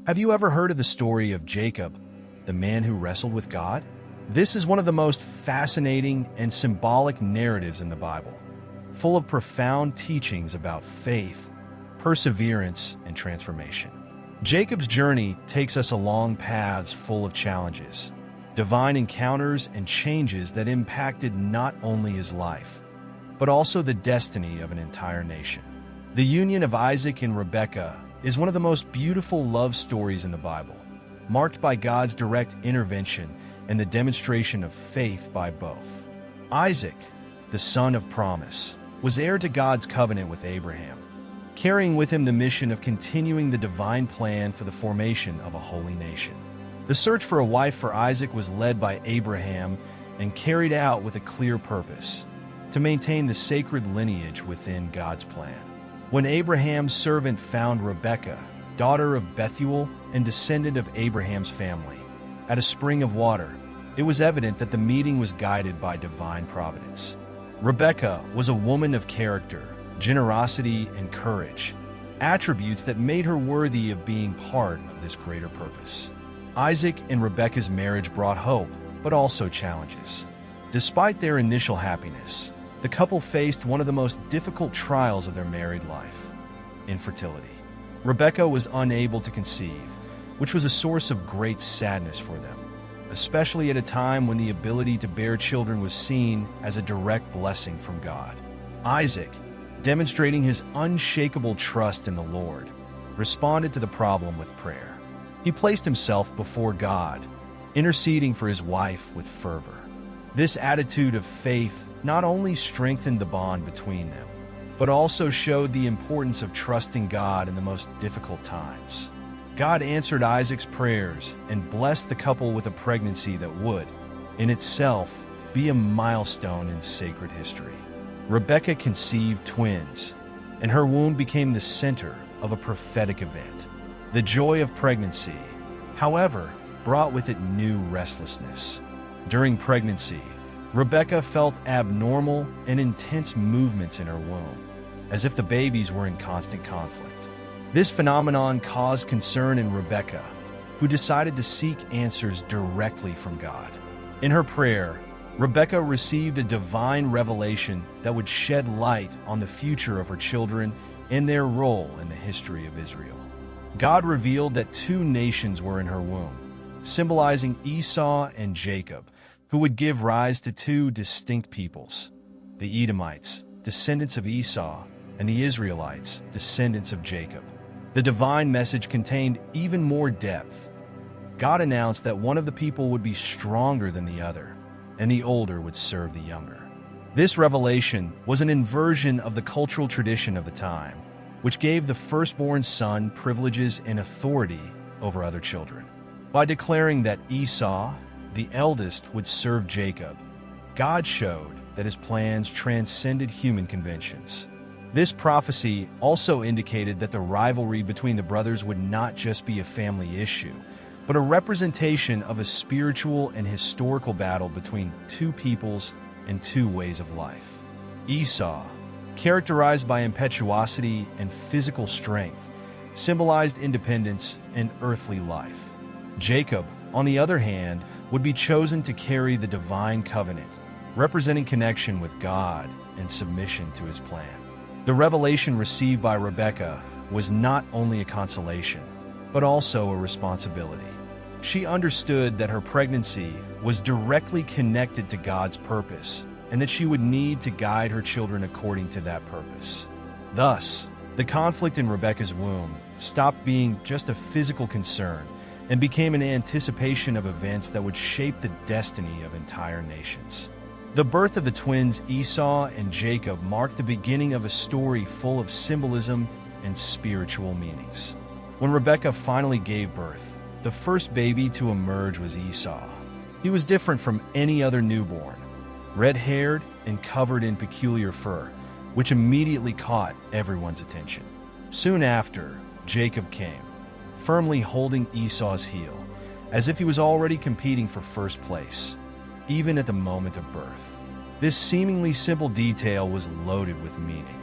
Have you ever heard of the story of Jacob, the man who wrestled with God? This is one of the most fascinating and symbolic narratives in the Bible, full of profound teachings about faith, perseverance, and transformation. Jacob's journey takes us along paths full of challenges, divine encounters, and changes that impacted not only his life, but also the destiny of an entire nation. The union of Isaac and Rebekah is one of the most beautiful love stories in the Bible, marked by God's direct intervention and the demonstration of faith by both. Isaac, the son of promise, was heir to God's covenant with Abraham, carrying with him the mission of continuing the divine plan for the formation of a holy nation. The search for a wife for Isaac was led by Abraham and carried out with a clear purpose: to maintain the sacred lineage within God's plan. When Abraham's servant found Rebekah, daughter of Bethuel and descendant of Abraham's family, at a spring of water, it was evident that the meeting was guided by divine providence. Rebekah was a woman of character, generosity, and courage, attributes that made her worthy of being part of this greater purpose. Isaac and Rebekah's marriage brought hope, but also challenges. Despite their initial happiness, the couple faced one of the most difficult trials of their married life: infertility. Rebekah was unable to conceive, which was a source of great sadness for them, especially at a time when the ability to bear children was seen as a direct blessing from God. Isaac, demonstrating his unshakable trust in the Lord, responded to the problem with prayer. He placed himself before God, interceding for his wife with fervor. This attitude of faith not only strengthened the bond between them, but also showed the importance of trusting God in the most difficult times. God answered Isaac's prayers and blessed the couple with a pregnancy that would, in itself, be a milestone in sacred history. Rebekah conceived twins, and her womb became the center of a prophetic event. The joy of pregnancy, however, brought with it new restlessness. During pregnancy, Rebekah felt abnormal and intense movements in her womb, as if the babies were in constant conflict. This phenomenon caused concern in Rebekah, who decided to seek answers directly from God. In her prayer, Rebekah received a divine revelation that would shed light on the future of her children and their role in the history of Israel. God revealed that two nations were in her womb, symbolizing Esau and Jacob, who would give rise to two distinct peoples: the Edomites, descendants of Esau, and the Israelites, descendants of Jacob. The divine message contained even more depth. God announced that one of the people would be stronger than the other, and the older would serve the younger. This revelation was an inversion of the cultural tradition of the time, which gave the firstborn son privileges and authority over other children. By declaring that Esau, the eldest, would serve Jacob, God showed that his plans transcended human conventions. This prophecy also indicated that the rivalry between the brothers would not just be a family issue, but a representation of a spiritual and historical battle between two peoples and two ways of life. Esau, characterized by impetuosity and physical strength, symbolized independence and earthly life. Jacob, on the other hand, would be chosen to carry the divine covenant, representing connection with God and submission to his plan. The revelation received by Rebekah was not only a consolation, but also a responsibility. She understood that her pregnancy was directly connected to God's purpose, and that she would need to guide her children according to that purpose. Thus, the conflict in Rebekah's womb stopped being just a physical concern and became an anticipation of events that would shape the destiny of entire nations. The birth of the twins Esau and Jacob marked the beginning of a story full of symbolism and spiritual meanings. When Rebekah finally gave birth, the first baby to emerge was Esau. He was different from any other newborn, red-haired and covered in peculiar fur, which immediately caught everyone's attention. Soon after, Jacob came, firmly holding Esau's heel, as if he was already competing for first place, even at the moment of birth. This seemingly simple detail was loaded with meaning.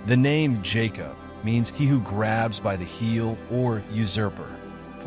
The name Jacob means he who grabs by the heel or usurper,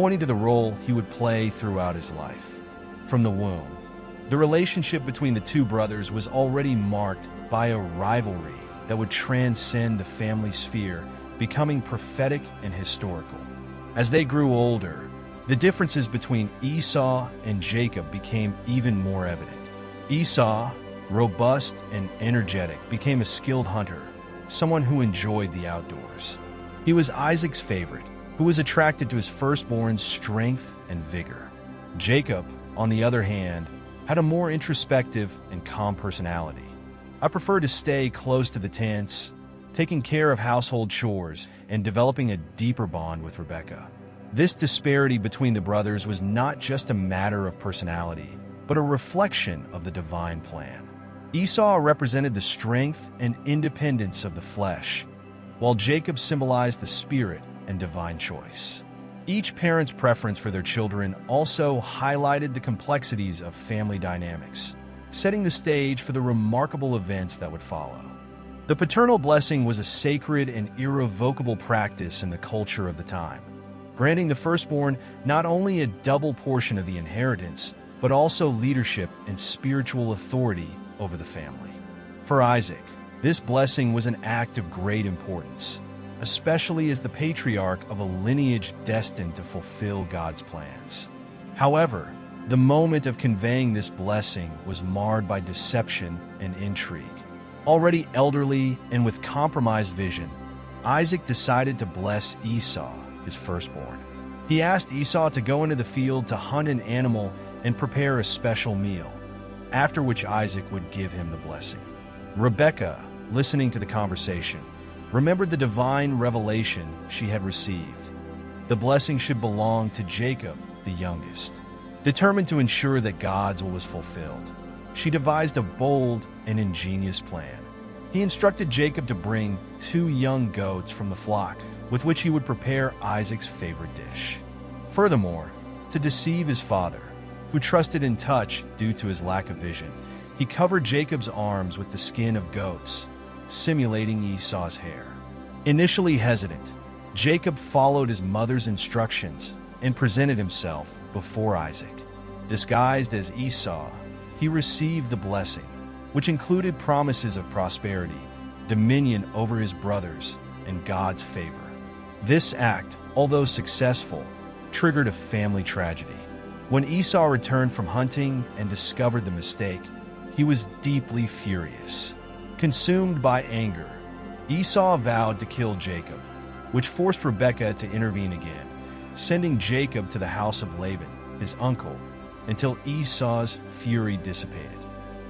pointing to the role he would play throughout his life. From the womb, the relationship between the two brothers was already marked by a rivalry that would transcend the family sphere, becoming prophetic and historical. As they grew older, the differences between Esau and Jacob became even more evident. Esau, robust and energetic, became a skilled hunter, someone who enjoyed the outdoors. He was Isaac's favorite, who was attracted to his firstborn's strength and vigor. Jacob, on the other hand, had a more introspective and calm personality. I preferred to stay close to the tents, taking care of household chores and developing a deeper bond with Rebekah. This disparity between the brothers was not just a matter of personality, but a reflection of the divine plan. Esau represented the strength and independence of the flesh, while Jacob symbolized the spirit and divine choice. Each parent's preference for their children also highlighted the complexities of family dynamics, setting the stage for the remarkable events that would follow. The paternal blessing was a sacred and irrevocable practice in the culture of the time, granting the firstborn not only a double portion of the inheritance, but also leadership and spiritual authority over the family. For Isaac, this blessing was an act of great importance, especially as the patriarch of a lineage destined to fulfill God's plans. However, the moment of conveying this blessing was marred by deception and intrigue. Already elderly and with compromised vision, Isaac decided to bless Esau, his firstborn. He asked Esau to go into the field to hunt an animal and prepare a special meal, after which Isaac would give him the blessing. Rebekah, listening to the conversation, remembered the divine revelation she had received. The blessing should belong to Jacob, the youngest. Determined to ensure that God's will was fulfilled, she devised a bold and ingenious plan. He instructed Jacob to bring 2 young goats from the flock, with which he would prepare Isaac's favorite dish. Furthermore, to deceive his father, who trusted in touch due to his lack of vision, he covered Jacob's arms with the skin of goats, simulating Esau's hair. Initially hesitant, Jacob followed his mother's instructions and presented himself before Isaac. Disguised as Esau, he received the blessing, which included promises of prosperity, dominion over his brothers, and God's favor. This act, although successful, triggered a family tragedy. When Esau returned from hunting and discovered the mistake, he was deeply furious. Consumed by anger, Esau vowed to kill Jacob, which forced Rebekah to intervene again, sending Jacob to the house of Laban, his uncle, until Esau's fury dissipated.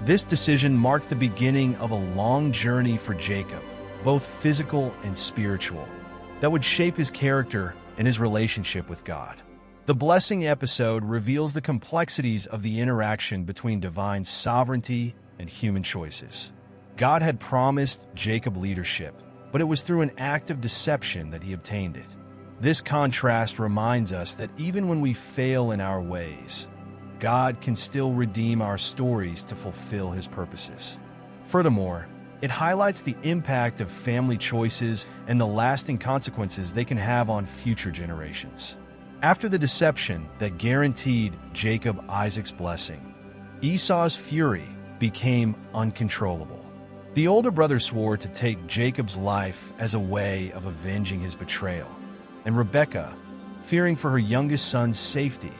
This decision marked the beginning of a long journey for Jacob, both physical and spiritual, that would shape his character and his relationship with God. The blessing episode reveals the complexities of the interaction between divine sovereignty and human choices. God had promised Jacob leadership, but it was through an act of deception that he obtained it. This contrast reminds us that even when we fail in our ways, God can still redeem our stories to fulfill his purposes. Furthermore, it highlights the impact of family choices and the lasting consequences they can have on future generations. After the deception that guaranteed Jacob Isaac's blessing, Esau's fury became uncontrollable. The older brother swore to take Jacob's life as a way of avenging his betrayal, and Rebekah, fearing for her youngest son's safety,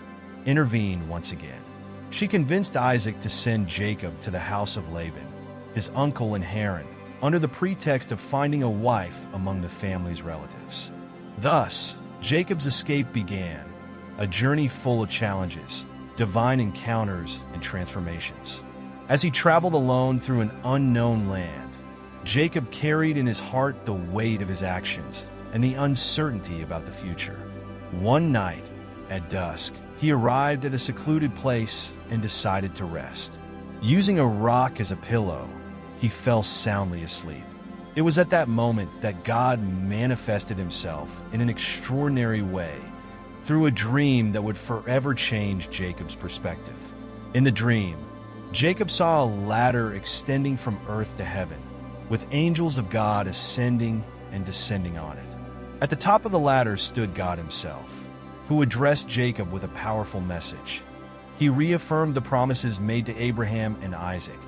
intervened once again. She convinced Isaac to send Jacob to the house of Laban, his uncle in Haran, under the pretext of finding a wife among the family's relatives. Thus, Jacob's escape began, a journey full of challenges, divine encounters, and transformations. As he traveled alone through an unknown land, Jacob carried in his heart the weight of his actions and the uncertainty about the future. One night, at dusk, he arrived at a secluded place and decided to rest. Using a rock as a pillow, he fell soundly asleep. It was at that moment that God manifested himself in an extraordinary way through a dream that would forever change Jacob's perspective. In the dream, Jacob saw a ladder extending from earth to heaven, with angels of God ascending and descending on it. At the top of the ladder stood God himself, who addressed Jacob with a powerful message. He reaffirmed the promises made to Abraham and Isaac,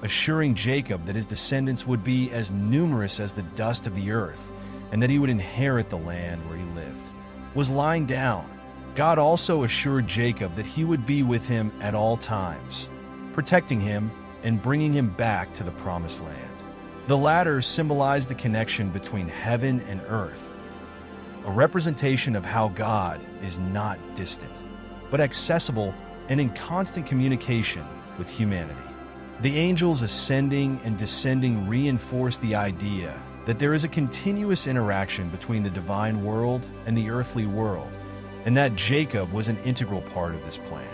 assuring Jacob that his descendants would be as numerous as the dust of the earth and that he would inherit the land where he lived. Was lying down, God also assured Jacob that he would be with him at all times, protecting him and bringing him back to the promised land. The latter symbolized the connection between heaven and earth, a representation of how God is not distant, but accessible and in constant communication with humanity. The angels ascending and descending reinforce the idea that there is a continuous interaction between the divine world and the earthly world, and that Jacob was an integral part of this plan.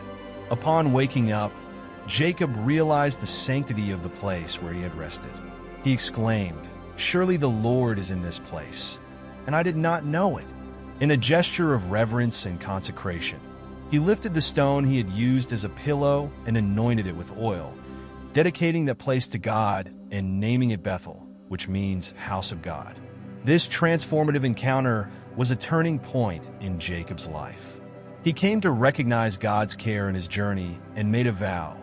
Upon waking up, Jacob realized the sanctity of the place where he had rested. He exclaimed, "Surely the Lord is in this place, and I did not know it." In a gesture of reverence and consecration, he lifted the stone he had used as a pillow and anointed it with oil, dedicating that place to God and naming it Bethel, which means house of God. This transformative encounter was a turning point in Jacob's life. He came to recognize God's care in his journey and made a vow.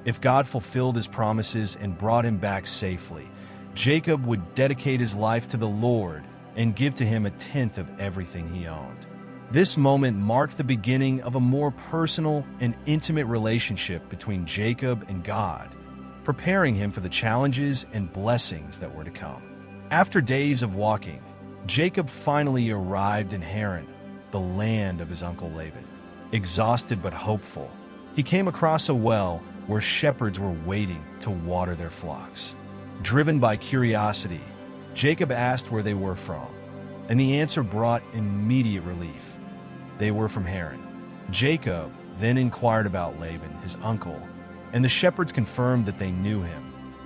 If God fulfilled his promises and brought him back safely, Jacob would dedicate his life to the Lord and give to him a tenth of everything he owned. This moment marked the beginning of a more personal and intimate relationship between Jacob and God, preparing him for the challenges and blessings that were to come. After days of walking, Jacob finally arrived in Haran, the land of his uncle Laban. Exhausted but hopeful, he came across a well where shepherds were waiting to water their flocks. Driven by curiosity, Jacob asked where they were from, and the answer brought immediate relief. They were from Haran. Jacob then inquired about Laban, his uncle, and the shepherds confirmed that they knew him,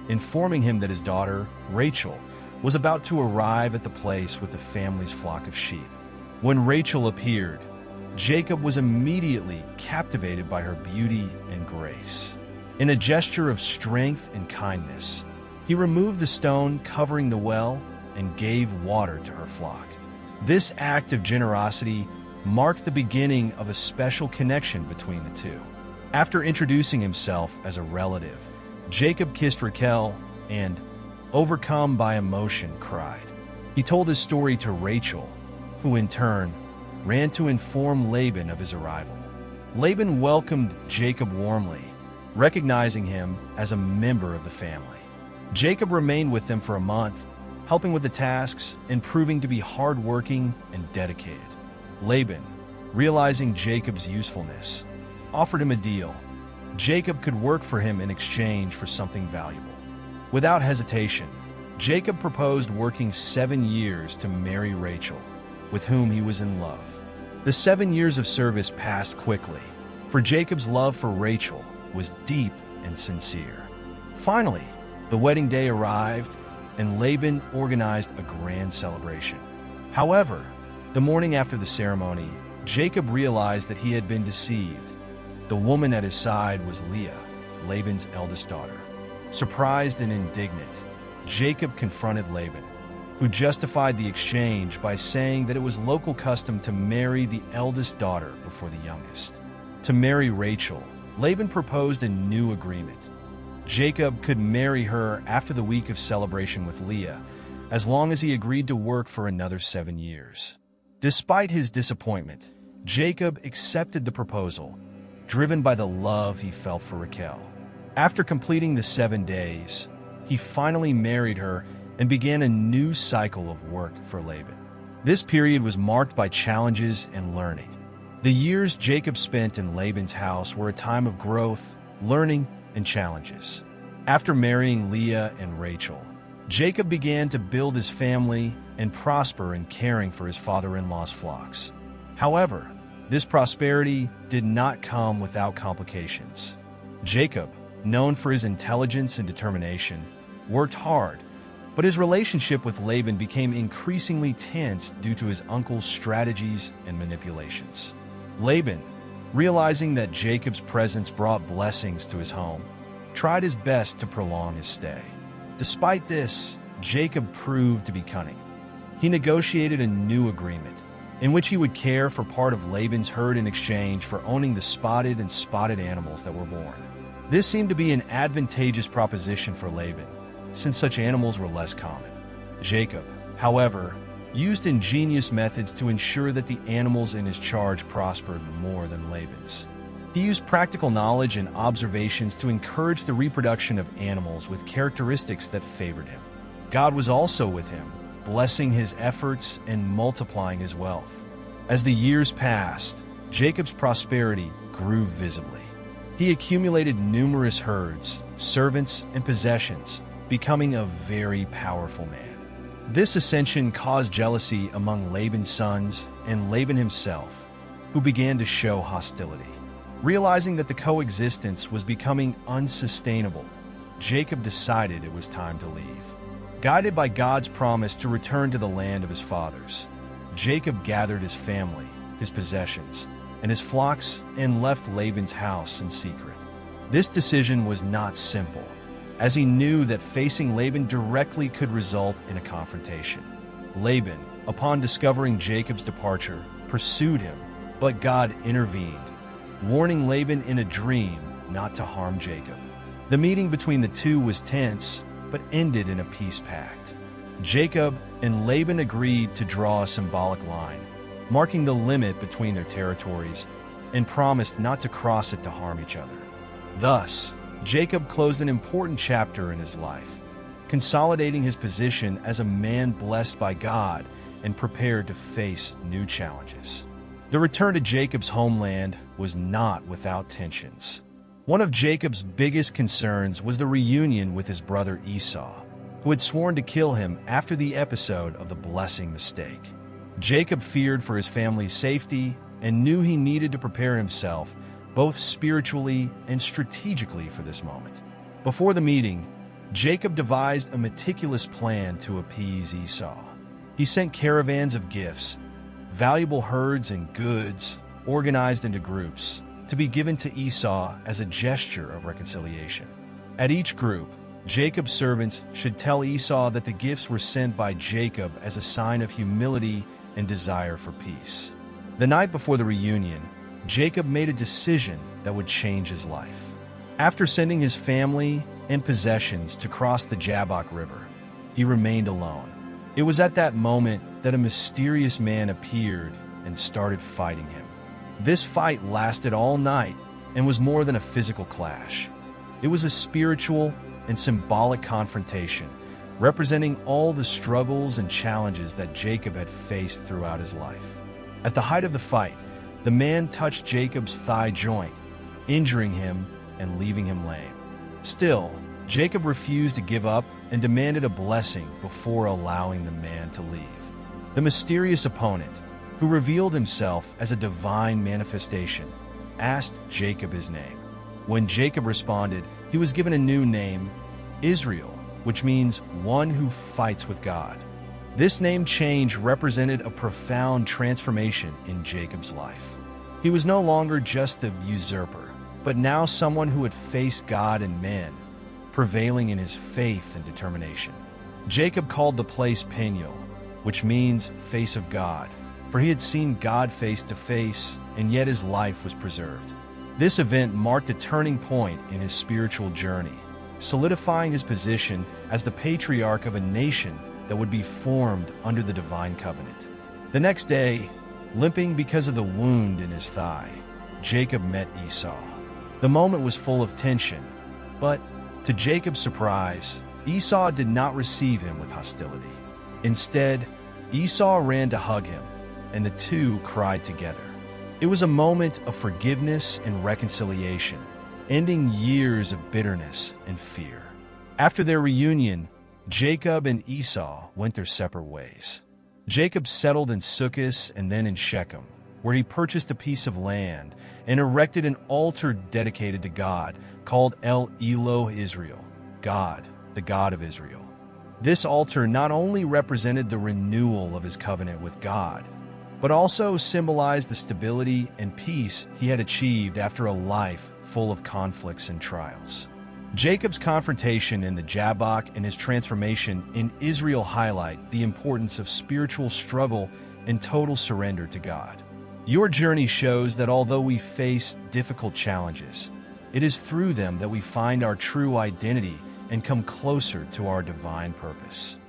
informing him that his daughter, Rachel, was about to arrive at the place with the family's flock of sheep. When Rachel appeared, Jacob was immediately captivated by her beauty and grace. In a gesture of strength and kindness, he removed the stone covering the well and gave water to her flock. This act of generosity marked the beginning of a special connection between the two. After introducing himself as a relative, Jacob kissed Rachel and, overcome by emotion, cried. He told his story to Rachel, who in turn ran to inform Laban of his arrival. Laban welcomed Jacob warmly, recognizing him as a member of the family. Jacob remained with them for a month, helping with the tasks and proving to be hardworking and dedicated. Laban, realizing Jacob's usefulness, offered him a deal. Jacob could work for him in exchange for something valuable. Without hesitation, Jacob proposed working 7 years to marry Rachel, with whom he was in love. The 7 years of service passed quickly, for Jacob's love for Rachel was deep and sincere. Finally, the wedding day arrived, and Laban organized a grand celebration. However, the morning after the ceremony, Jacob realized that he had been deceived. The woman at his side was Leah, Laban's eldest daughter. Surprised and indignant, Jacob confronted Laban, who justified the exchange by saying that it was local custom to marry the eldest daughter before the youngest. To marry Rachel, Laban proposed a new agreement. Jacob could marry her after the week of celebration with Leah, as long as he agreed to work for another 7 years. Despite his disappointment, Jacob accepted the proposal, driven by the love he felt for Rachel. After completing the 7 days, he finally married her and began a new cycle of work for Laban. This period was marked by challenges and learning. The years Jacob spent in Laban's house were a time of growth, learning, and challenges. After marrying Leah and Rachel, Jacob began to build his family and prosper in caring for his father-in-law's flocks. However, this prosperity did not come without complications. Jacob, known for his intelligence and determination, worked hard, but his relationship with Laban became increasingly tense due to his uncle's strategies and manipulations. Laban, realizing that Jacob's presence brought blessings to his home, tried his best to prolong his stay. Despite this, Jacob proved to be cunning. He negotiated a new agreement, in which he would care for part of Laban's herd in exchange for owning the spotted and spotted animals that were born. This seemed to be an advantageous proposition for Laban, since such animals were less common. Jacob, however, used ingenious methods to ensure that the animals in his charge prospered more than Laban's. He used practical knowledge and observations to encourage the reproduction of animals with characteristics that favored him. God was also with him, blessing his efforts and multiplying his wealth. As the years passed, Jacob's prosperity grew visibly. He accumulated numerous herds, servants, and possessions, becoming a very powerful man. This ascension caused jealousy among Laban's sons and Laban himself, who began to show hostility. Realizing that the coexistence was becoming unsustainable, Jacob decided it was time to leave. Guided by God's promise to return to the land of his fathers, Jacob gathered his family, his possessions, and his flocks and left Laban's house in secret. This decision was not simple, as he knew that facing Laban directly could result in a confrontation. Laban, upon discovering Jacob's departure, pursued him, but God intervened, warning Laban in a dream not to harm Jacob. The meeting between the two was tense, but ended in a peace pact. Jacob and Laban agreed to draw a symbolic line, marking the limit between their territories, and promised not to cross it to harm each other. Thus, Jacob closed an important chapter in his life, consolidating his position as a man blessed by God and prepared to face new challenges. The return to Jacob's homeland was not without tensions. One of Jacob's biggest concerns was the reunion with his brother Esau, who had sworn to kill him after the episode of the blessing mistake. Jacob feared for his family's safety and knew he needed to prepare himself both spiritually and strategically for this moment. Before the meeting, Jacob devised a meticulous plan to appease Esau. He sent caravans of gifts, valuable herds and goods, organized into groups, to be given to Esau as a gesture of reconciliation. At each group, Jacob's servants should tell Esau that the gifts were sent by Jacob as a sign of humility and desire for peace. The night before the reunion, Jacob made a decision that would change his life. After sending his family and possessions to cross the Jabbok River, he remained alone. It was at that moment that a mysterious man appeared and started fighting him. This fight lasted all night and was more than a physical clash. It was a spiritual and symbolic confrontation, representing all the struggles and challenges that Jacob had faced throughout his life. At the height of the fight, the man touched Jacob's thigh joint, injuring him and leaving him lame. Still, Jacob refused to give up and demanded a blessing before allowing the man to leave. The mysterious opponent, who revealed himself as a divine manifestation, asked Jacob his name. When Jacob responded, he was given a new name, Israel, which means one who fights with God. This name change represented a profound transformation in Jacob's life. He was no longer just the usurper, but now someone who had faced God and men, prevailing in his faith and determination. Jacob called the place Peniel, which means face of God, for he had seen God face to face, and yet his life was preserved. This event marked a turning point in his spiritual journey, solidifying his position as the patriarch of a nation that would be formed under the divine covenant. The next day, limping because of the wound in his thigh, Jacob met Esau. The moment was full of tension, but to Jacob's surprise, Esau did not receive him with hostility. Instead, Esau ran to hug him, and the two cried together. It was a moment of forgiveness and reconciliation, ending years of bitterness and fear. After their reunion, Jacob and Esau went their separate ways. Jacob settled in Sukkot and then in Shechem, where he purchased a piece of land and erected an altar dedicated to God called El Eloh Israel, God, the God of Israel. This altar not only represented the renewal of his covenant with God, but also symbolized the stability and peace he had achieved after a life full of conflicts and trials. Jacob's confrontation in the Jabbok and his transformation in Israel highlight the importance of spiritual struggle and total surrender to God. Your journey shows that although we face difficult challenges, it is through them that we find our true identity and come closer to our divine purpose.